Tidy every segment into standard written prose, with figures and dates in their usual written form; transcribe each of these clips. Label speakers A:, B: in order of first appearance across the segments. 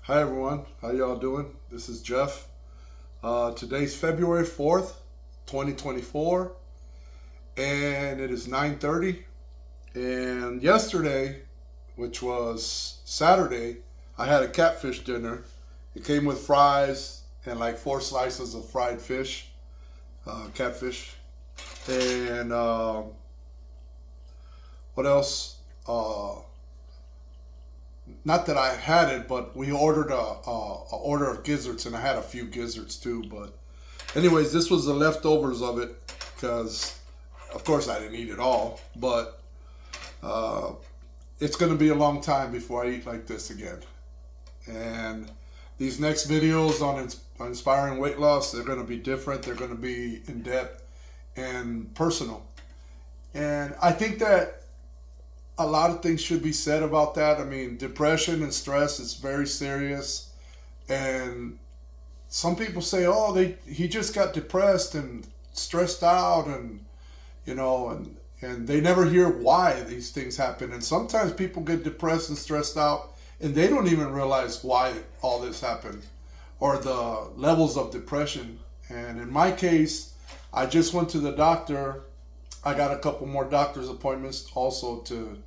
A: Hi everyone, how y'all doing? This is Jeff. Today's February 4th, 2024, and it is 9:30. And yesterday, which was Saturday, I had a catfish dinner. It came with fries and like 4 slices of fried fish, catfish. And what else? Not that I had it, but we ordered a order of gizzards, and I had a few gizzards too. But anyways, this was the leftovers of it because, of course, I didn't eat it all. But it's going to be a long time before I eat like this again. And these next videos on inspiring weight loss, they're going to be different. They're going to be in depth and personal. And I think that a lot of things should be said about that. I mean, depression and stress is very serious. And some people say, oh, he just got depressed and stressed out, and and they never hear why these things happen. And sometimes people get depressed and stressed out and they don't even realize why all this happened or the levels of depression. And in my case, I just went to the doctor. I got a couple more doctor's appointments also to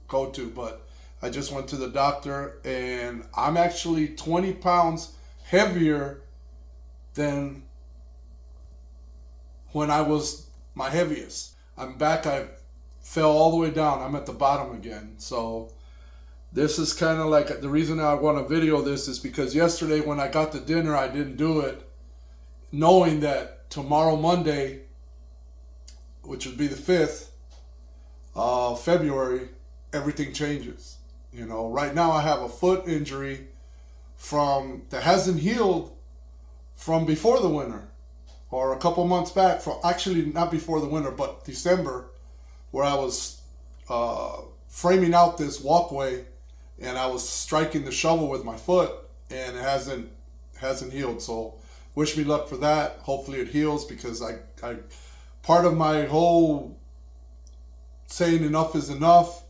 A: go to, but I just went to the doctor, and I'm actually 20 pounds heavier than when I was my heaviest. I'm back. I fell all the way down. I'm at the bottom again. So this is kind of like the reason I want to video this is because yesterday when I got the dinner, I didn't do it knowing that tomorrow, Monday, which would be the 5th of February, everything changes. Right now I have a foot injury that hasn't healed from before the winter, or a couple months back, from actually not before the winter, but December, where I was framing out this walkway and I was striking the shovel with my foot, and it hasn't healed. So wish me luck for that. Hopefully it heals, because I part of my whole saying enough is enough,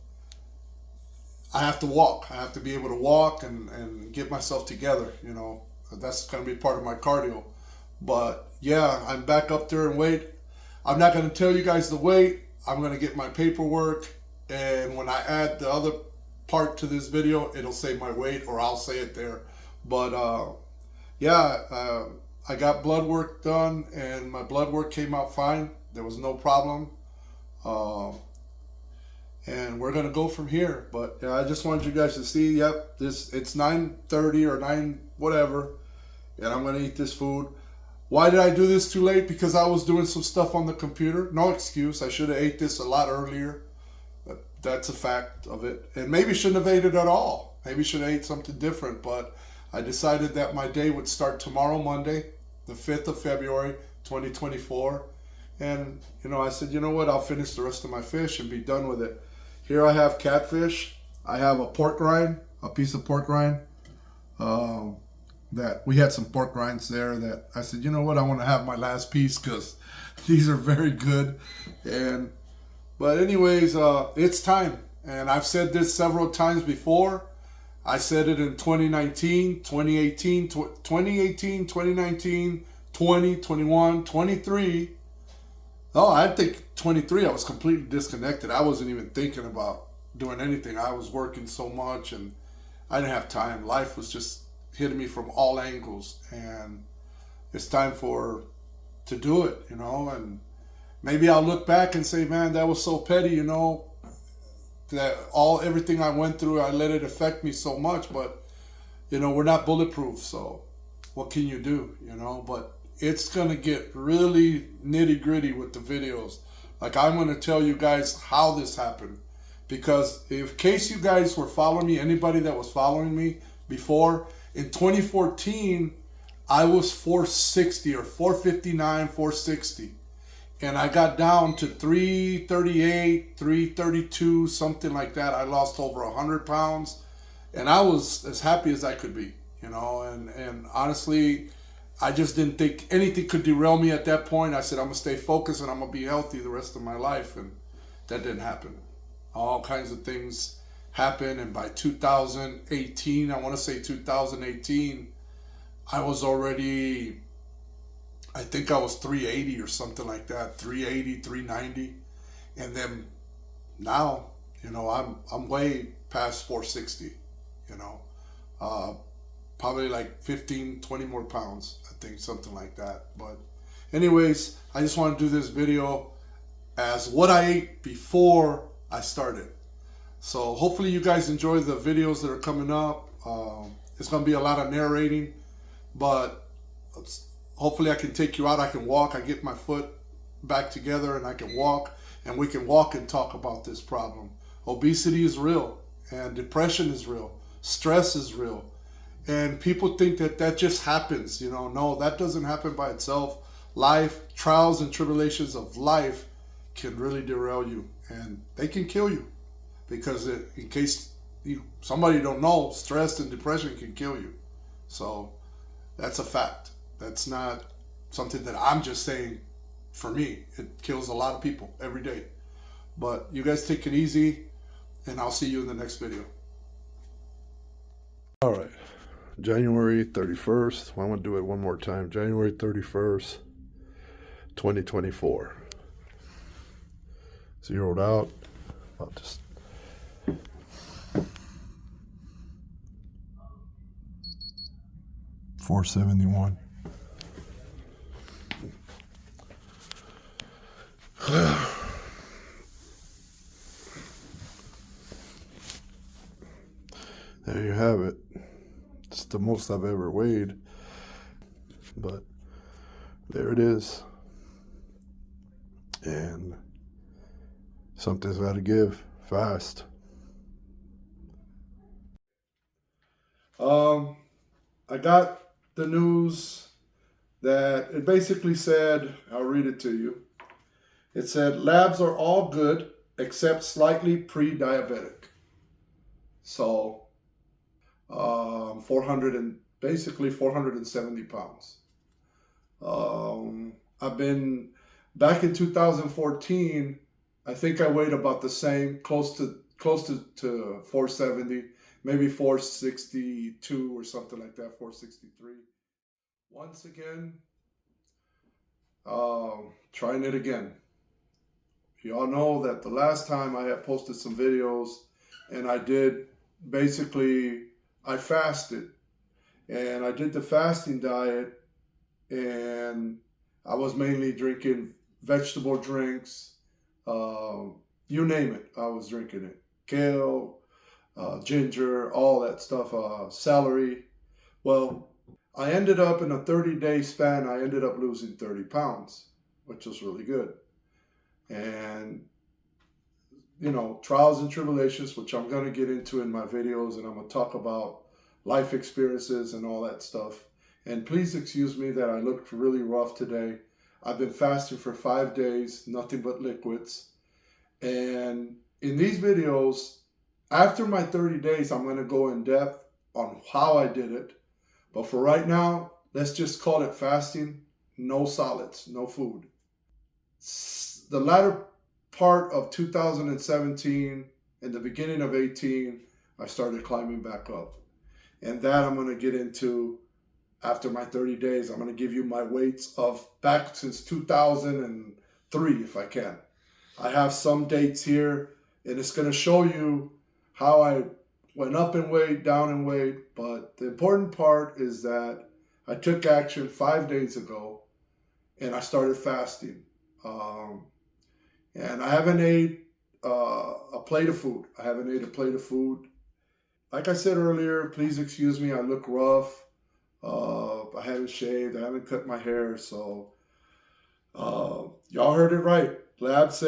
A: I have to walk. I have to be able to walk and get myself together. That's going to be part of my cardio. But yeah, I'm back up there in weight. I'm not going to tell you guys the weight. I'm going to get my paperwork, and when I add the other part to this video, it'll say my weight, or I'll say it there. But I got blood work done, and my blood work came out fine. There was no problem. And we're going to go from here. But yeah, I just wanted you guys to see, yep, it's 9:30 or 9 whatever, and I'm going to eat this food. Why did I do this too late? Because I was doing some stuff on the computer. No excuse. I should have ate this a lot earlier. But that's a fact of it. And maybe shouldn't have ate it at all. Maybe should have ate something different. But I decided that my day would start tomorrow, Monday, the 5th of February, 2024. And, I said, you know what? I'll finish the rest of my fish and be done with it. Here I have catfish. I have a pork rind, a piece of pork rind. That we had some pork rinds there that I said, you know what? I want to have my last piece because these are very good. But anyways, it's time. And I've said this several times before. I said it in 2019, 2018, 2019, 20, 21, 23. Oh, I think 23, I was completely disconnected. I wasn't even thinking about doing anything. I was working so much, and I didn't have time. Life was just hitting me from all angles, and it's time to do it, and maybe I'll look back and say, man, that was so petty, that everything I went through, I let it affect me so much. But we're not bulletproof, so what can you do? But it's gonna get really nitty gritty with the videos. Like, I'm gonna tell you guys how this happened, because in case you guys were following me, anybody that was following me before, in 2014 I was 460 or 459, 460. And I got down to 338, 332, something like that. I lost over 100 pounds. And I was as happy as I could be, and honestly, I just didn't think anything could derail me at that point. I said, I'm going to stay focused and I'm going to be healthy the rest of my life. And that didn't happen. All kinds of things happened, and by 2018, I want to say 2018, I was already, I think I was 380 or something like that, 380, 390. And then now, I'm way past 460, you know, uh, probably like 15, 20 more pounds, I think, something like that. But anyways, I just want to do this video as what I ate before I started. So hopefully you guys enjoy the videos that are coming up. It's going to be a lot of narrating, but hopefully I can take you out. I can walk. I get my foot back together and I can walk, and we can walk and talk about this problem. Obesity is real, and depression is real. Stress is real. And people think that that just happens. No, that doesn't happen by itself. Life, trials and tribulations of life can really derail you, and they can kill you. Because in case somebody don't know, stress and depression can kill you. So that's a fact. That's not something that I'm just saying for me. It kills a lot of people every day. But you guys take it easy, and I'll see you in the next video. All right, January 31st. I'm going to do it one more time. January 31st, 2024. Zeroed out. I'll just... $471. There you have it. It's the most I've ever weighed, but there it is. And something's got to give fast. I got the news that it basically said, I'll read it to you. It said, labs are all good except slightly pre-diabetic. So, 470 pounds. I've been back in 2014. I think I weighed about the same, close to 470, maybe 462 or something like that, 463. Once again, trying it again. You all know that the last time I had posted some videos, and I did, basically, I fasted. And I did the fasting diet, and I was mainly drinking vegetable drinks, you name it, I was drinking it. Kale, ginger, all that stuff, celery. Well, I ended up in a 30-day span, I ended up losing 30 pounds, which was really good. And, trials and tribulations, which I'm going to get into in my videos, and I'm going to talk about life experiences and all that stuff. And please excuse me that I looked really rough today. I've been fasting for 5 days, nothing but liquids. And in these videos, after my 30 days, I'm going to go in depth on how I did it. But for right now, let's just call it fasting. No solids, no food. The latter part of 2017 and the beginning of 18, I started climbing back up. And that I'm going to get into after my 30 days. I'm going to give you my weights of back since 2003, if I can. I have some dates here, and it's going to show you how I went up in weight, down in weight. But the important part is that I took action 5 days ago, and I started fasting. And I haven't ate a plate of food. I haven't ate a plate of food. Like I said earlier, please excuse me, I look rough. I haven't shaved, I haven't cut my hair, so y'all heard it right. Labs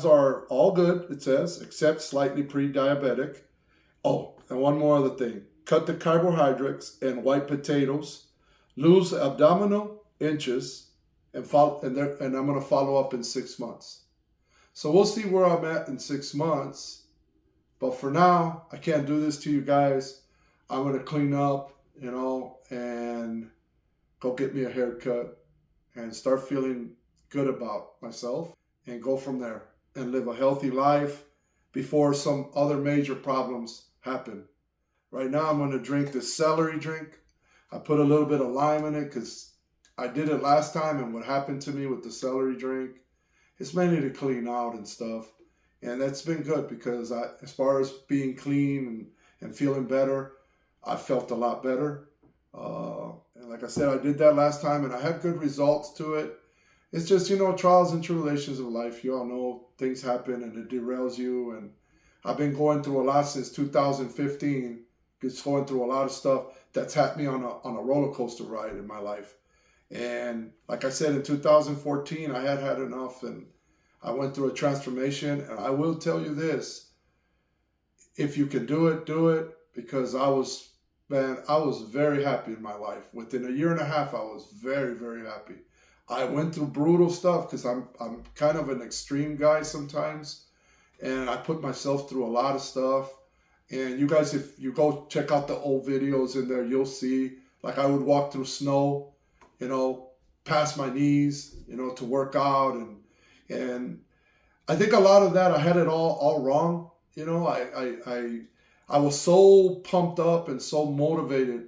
A: are all good, it says, except slightly pre-diabetic. Oh, and one more other thing. Cut the carbohydrates and white potatoes. Lose abdominal inches, and I'm going to follow up in 6 months. So we'll see where I'm at in 6 months. But for now, I can't do this to you guys. I'm going to clean up, and go get me a haircut and start feeling good about myself and go from there and live a healthy life before some other major problems happen. Right now I'm going to drink this celery drink. I put a little bit of lime in it because I did it last time, and what happened to me with the celery drink, it's mainly to clean out and stuff. And that's been good because as far as being clean and feeling better, I felt a lot better. And like I said, I did that last time and I had good results to it. It's just, trials and tribulations of life. You all know things happen and it derails you. And I've been going through a lot since 2015. Just going through a lot of stuff that's had me on a roller coaster ride in my life. And like I said, in 2014, I had enough and I went through a transformation. And I will tell you this, if you can do it, because I was very happy in my life. Within a year and a half, I was very, very happy. I went through brutal stuff because I'm kind of an extreme guy sometimes. And I put myself through a lot of stuff. And you guys, if you go check out the old videos in there, you'll see, like I would walk through snow, past my knees, to work out. And I think a lot of that, I had it all wrong. I was so pumped up and so motivated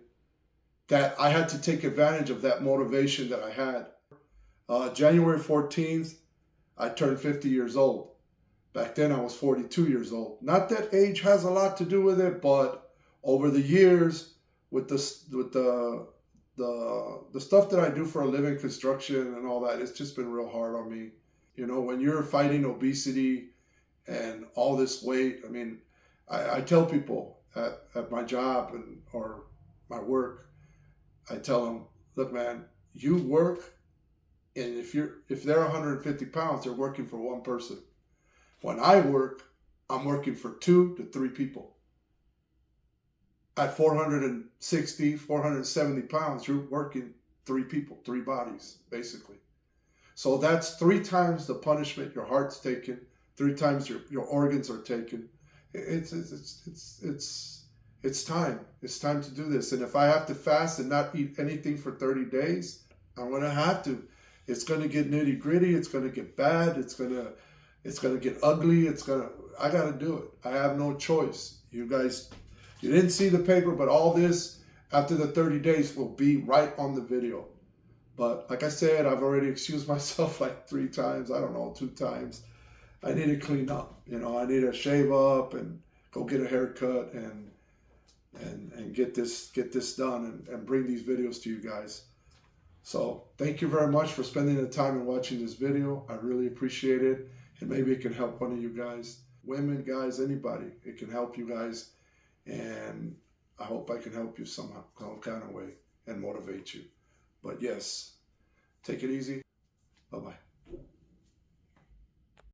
A: that I had to take advantage of that motivation that I had. January 14th, I turned 50 years old. Back then I was 42 years old. Not that age has a lot to do with it, but over the years with the stuff that I do for a living, construction and all that, it's just been real hard on me. When you're fighting obesity and all this weight, I tell people at my job or my work, I tell them, look, man, you work, and if they're 150 pounds, they're working for one person. When I work, I'm working for 2 to 3 people. At 460, 470 pounds, you're working 3 people, 3 bodies, basically. So that's 3 times the punishment. Your heart's taken, 3 times your organs are taken. It's time. It's time to do this. And if I have to fast and not eat anything for 30 days, I'm going to have to. It's going to get nitty gritty. It's going to get bad. It's going to get ugly. I got to do it. I have no choice. You guys, you didn't see the paper, but all this after the 30 days will be right on the video. But like I said, I've already excused myself like 3 times. I don't know, 2 times. I need to clean up. I need to shave up and go get a haircut and get this done and bring these videos to you guys. So thank you very much for spending the time and watching this video. I really appreciate it. And maybe it can help one of you guys, women, guys, anybody. It can help you guys. And I hope I can help you somehow, some kind of way, and motivate you. But yes, take it easy. Bye-bye.